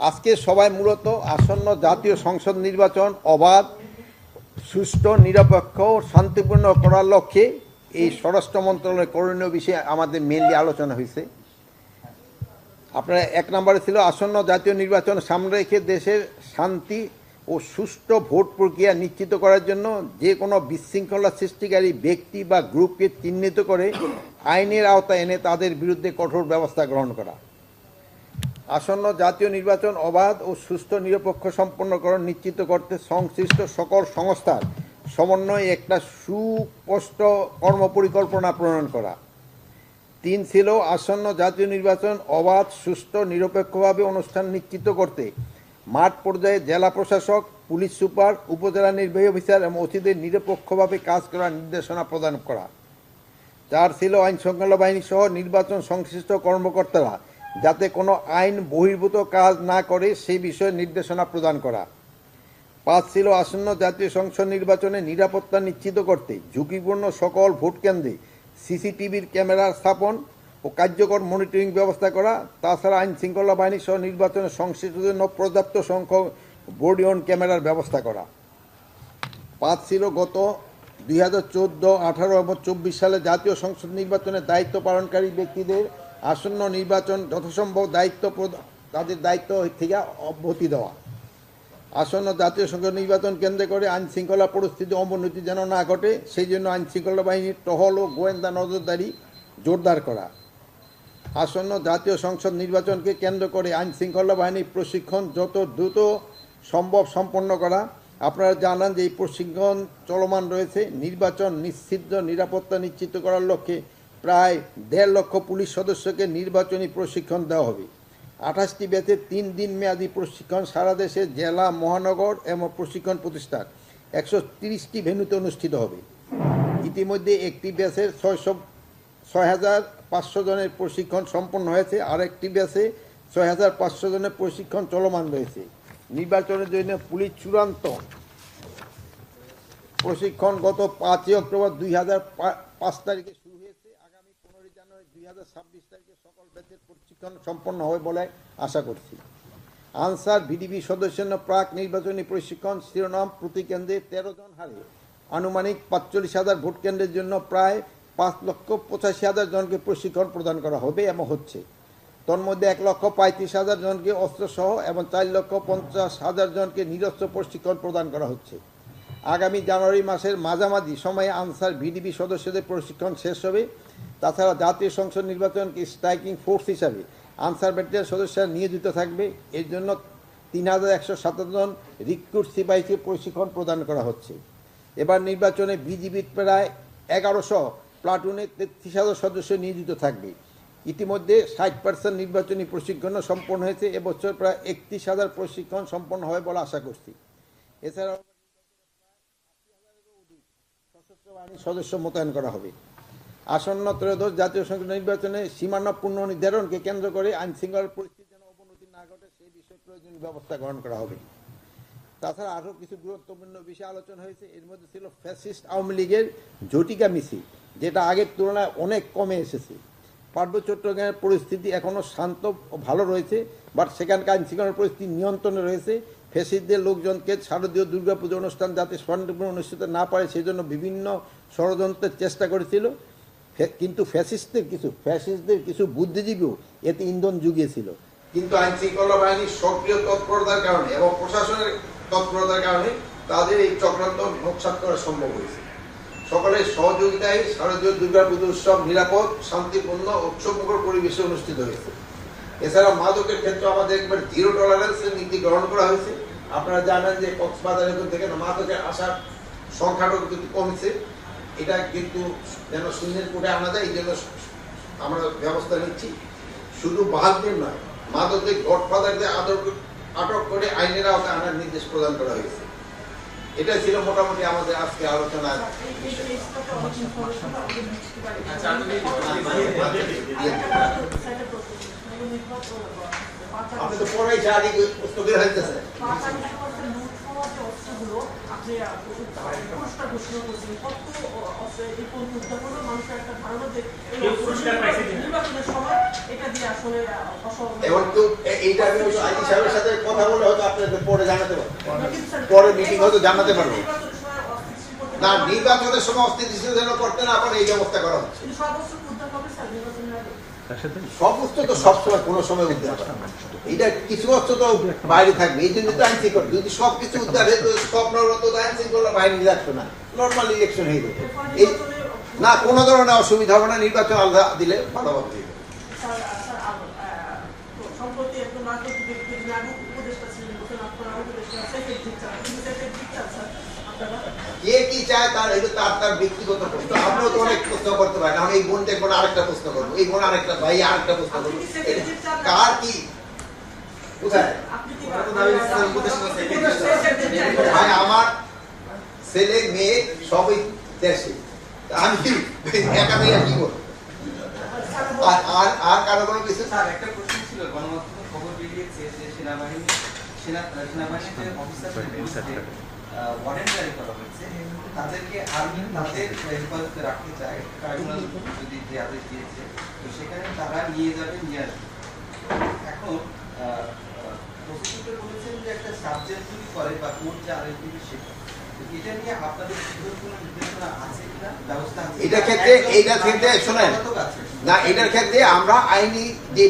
আজকে সবাই মূলত আসন্ন জাতীয় সংসদ নির্বাচন অবাধ, সুষ্ঠু, নিরপেক্ষ ও শান্তিপূর্ণ করার লক্ষ্যে এই স্বরাষ্ট্র মন্ত্রণালয়ের করণীয় বিষয়ে আমাদের মেনলি আলোচনা হয়েছে। আপনারা এক নম্বরে ছিল আসন্ন জাতীয় নির্বাচন সামনে রেখে দেশের শান্তি ও সুষ্ঠু ভোট প্রক্রিয়া নিশ্চিত করার জন্য যে কোনো বিশৃঙ্খলা সৃষ্টিকারী ব্যক্তি বা গ্রুপকে চিহ্নিত করে আইনের আওতায় এনে তাদের বিরুদ্ধে কঠোর ব্যবস্থা গ্রহণ করা। আসন্ন জাতীয় নির্বাচন অবাধ ও সুষ্ঠু নিরপেক্ষ সম্পন্নকরণ নিশ্চিত করতে সংশ্লিষ্ট সকল সংস্থার সমন্বয়ে একটা সুস্পষ্ট কর্মপরিকল্পনা প্রণয়ন করা। 3 ছিল আসন্ন জাতীয় নির্বাচন অবাধ, সুষ্ঠু, নিরপেক্ষভাবে অনুষ্ঠান নিশ্চিত করতে মাঠ পর্যায়ে জেলা প্রশাসক, পুলিশ সুপার, উপজেলা নির্বাহী অফিসার এবং ওসিদের নিরপেক্ষভাবে কাজ করার নির্দেশনা প্রদান করা। 4 ছিল আইন শৃঙ্খলা বাহিনী সহ নির্বাচন সংশ্লিষ্ট কর্মকর্তারা যাতে কোনো আইন বহির্ভূত কাজ না করে সেই বিষয়ে নির্দেশনা প্রদান করা। 5 ছিল আসন্ন জাতীয় সংসদ নির্বাচনে নিরাপত্তা নিশ্চিত করতে ঝুঁকিপূর্ণ সকল ভোট কেন্দ্রে সিসিটিভির ক্যামেরা স্থাপন ও কার্যকর মনিটরিং ব্যবস্থা করা। তাছাড়া আইন শৃঙ্খলা বাহিনী সহ নির্বাচনে সংশ্লিষ্টদের জন্য পর্যাপ্ত সংখ্যক বডি অন ক্যামেরার ব্যবস্থা করা। 5 ছিল গত 2014, 18 এবং 24 সালে জাতীয় সংসদ নির্বাচনে দায়িত্ব পালনকারী ব্যক্তিদের আসন্ন নির্বাচন যথাসম্ভব তাদের দায়িত্ব থেকে অব্যাহতি দেওয়া। আসন্ন জাতীয় সংসদ নির্বাচন কেন্দ্র করে আইন শৃঙ্খলা পরিস্থিতি অবনতি যেন না ঘটে সেই জন্য আইন শৃঙ্খলা বাহিনীর টহল ও গোয়েন্দা নজরদারি জোরদার করা। আসন্ন জাতীয় সংসদ নির্বাচনকে কেন্দ্র করে আইন শৃঙ্খলা বাহিনীর প্রশিক্ষণ যত দ্রুত সম্ভব সম্পন্ন করা। আপনারা জানান যে এই প্রশিক্ষণ চলমান রয়েছে। নির্বাচন নিশ্চিত নিরাপত্তা নিশ্চিত করার লক্ষ্যে প্রায় 1.5 লক্ষ পুলিশ সদস্যকে নির্বাচনী প্রশিক্ষণ দেওয়া হবে। 28টি ব্যাচে 3 দিন মেয়াদী প্রশিক্ষণ সারা দেশে জেলা, মহানগর এবং প্রশিক্ষণ প্রতিষ্ঠান 130টি ভেন্যুতে অনুষ্ঠিত হবে। ইতিমধ্যে একটি ব্যাচের 6,500 জনের প্রশিক্ষণ সম্পন্ন হয়েছে, আর একটি ব্যাচে 6,500 জনের প্রশিক্ষণ চলমান রয়েছে। নির্বাচনের জন্য পুলিশ চূড়ান্ত প্রশিক্ষণ গত 5 অক্টোবর 2005 তারিখে শুরু হয়েছে। আগামী 15 জানুয়ারি 2026 তারিখে সকল ব্যাচের প্রশিক্ষণ সম্পন্ন হবে বলে আশা করছি। আনসার ভিডিপি সদস্যের প্রাক নির্বাচনী প্রশিক্ষণ শিরোনাম প্রতি কেন্দ্রে 13 জন হারে আনুমানিক 45,000 ভোট কেন্দ্রের জন্য প্রায় 5,85,000 জনকে প্রশিক্ষণ প্রদান করা হবে এবং হচ্ছে। তন্মধ্যে 1,35,000 জনকে অস্ত্রসহ এবং 4,50,000 জনকে নিরস্ত্র প্রশিক্ষণ প্রদান করা হচ্ছে। আগামী জানুয়ারি মাসের মাঝামাঝি সময়ে আনসার ভিডিপি সদস্যদের প্রশিক্ষণ শেষ হবে। তাছাড়া জাতীয় সংসদ নির্বাচনকে স্ট্রাইকিং ফোর্স হিসাবে আনসার ব্যাটালিয়ন সদস্যরা নিয়োজিত থাকবে। এর জন্য 3,107 জন রিক্রুট সিপাহীকে প্রশিক্ষণ প্রদান করা হচ্ছে। এবার নির্বাচনে বিজিবির প্রায় 1100 প্লাটুনে 33,000 সদস্য নিয়োজিত থাকবে। ইতিমধ্যে 60% নির্বাচনী প্রশিক্ষণ সম্পন্ন হয়েছে। এবছর প্রায় 31,000 প্রশিক্ষণ সম্পন্ন হবে বলে আশা করছি। এছাড়াও সশস্ত্র বাহিনীর সদস্য মোতায়েন করা হবে। আসন্ন ত্রয়োদশ জাতীয় সংসদ নির্বাচনে সীমানা পুনর্নির্ধারণকে কেন্দ্র করে আইন শৃঙ্খলার পরিস্থিতি যেন অবনতি না ঘটে সেই বিষয়ে প্রয়োজনীয় ব্যবস্থা গ্রহণ করা হবে। তাছাড়া আরও কিছু গুরুত্বপূর্ণ বিষয় আলোচনা হয়েছে। এর মধ্যে ছিল ফ্যাসিস্ট আওয়ামী লীগের ঝটিকা মিছিল, যেটা আগের তুলনায় অনেক কমে এসেছে। পার্বত্য চট্টগ্রামের পরিস্থিতি এখনও শান্ত ও ভালো রয়েছে, বাট সেখানকার আইন শৃঙ্খলার পরিস্থিতি নিয়ন্ত্রণে রয়েছে। ফ্যাসিস্টদের লোকজনকে শারদীয় দুর্গাপুজো অনুষ্ঠান যাতে শান্তিপূর্ণ অনুষ্ঠিত না পারে সেই জন্য বিভিন্ন ষড়যন্ত্রের চেষ্টা করেছিল, কিন্তু ফ্যাসিস্টদের কিছু বুদ্ধিজীবীও এতে ইন্ধন জুগিয়েছিল। কিন্তু আইন শৃঙ্খলা বাহিনীর সক্রিয় তৎপরতার কারণে এবং প্রশাসনের তৎপরতার কারণে তাদের এই চক্রান্ত নকশাত করা সম্ভব হয়েছে। সকলের সহযোগিতায় শারদীয় দুর্গাপুজো উৎসব নিরাপদ, শান্তিপূর্ণ, উৎসবমুখর পরিবেশে অনুষ্ঠিত হয়েছে। এছাড়া মাদকের ক্ষেত্রে আমাদের একবার 0 টলারেন্সের নীতি গ্রহণ করা হয়েছে। আপনারা জানেন যে কক্সবাজারের থেকে মাদকের আসার সংখ্যাটা কিন্তু কমছে। এটা কিন্তু যেন শূন্যের কোটে আনা যায়, এই জন্য আমরা ব্যবস্থা নিচ্ছি। শুধু বাহাদুর নয়, মাদকের গডফাদারদের আটক করে আইনের আওতায় আনার নির্দেশ প্রদান করা হয়েছে। এটা ছিল মোটামুটি আমাদের আজকে আলোচনার আপনি তো পড়াই আগে পুস্তকের হইতেছে এবং এইটা আমি আইজি সাহেবের সাথে কথা বলে হয়তো আপনাদের পরে জানাতে পারবো, পরে মিটিং হয়তো জানাতে পারবো। না, নির্বাচনের সময় অস্থিতিশীল যেন করতে না পারে এই ব্যবস্থা করা হচ্ছে। সমস্ত তো সবসময় কোনো সময় উদ্ধার করে না। এটা কিছু অর্থ তো বাইরে থাকবে, এই জন্য তো আইন শৃঙ্খলা। যদি সবকিছু উদ্ধার হয় তো স্বপ্নরত আইন শৃঙ্খলা বাইরে রাখতো না, নর্মাল ইলেকশন হয়ে যেত। এই না, কোনো ধরনের অসুবিধা হবে না, নির্বাচন আলাদা দিলে ভালো হবে। কে কি চায় তার এটা তার ব্যক্তিগত প্রশ্ন। আপনিও তো অনেক প্রশ্ন করতে পারেন। এখন এই বোন দেখবো আরেকটা প্রশ্ন করবো, এই বোন আরেকটা, ভাই আরেকটা প্রশ্ন করবো। কার কি কোথায় ভাই, আমার ছেলে মেয়ে সবই দেশে, আমি একা মেয়ে কি করবো? আর কারো কোনো কিছু? একটা প্রশ্ন ছিল, গণমাধ্যমে খবর বেরিয়েছে যে সেনাবাহিনীতে অফিসার ওয়ারেন্ট জারি করা হয়েছে, তাদেরকে আর্মি তাদের হেফাজতে রাখতে চায়, ট্রাইব্যুনাল যদি যে আদেশ দিয়েছে, তো সেখানে তারা নিয়ে যাবে, নিয়ে আসবে। এখন প্রসিকিউটর বলেছেন যে একটা সাবজেক্ট যদি করে বা কোর্ট যে আদেশ দিবে সেটা, এটা নিয়ে আপনাদের কোনো নির্দেশনা আছে কিনা, ব্যবস্থা আছে? এটার ক্ষেত্রে শোনেন না, এটার ক্ষেত্রে আমরা আইনি যে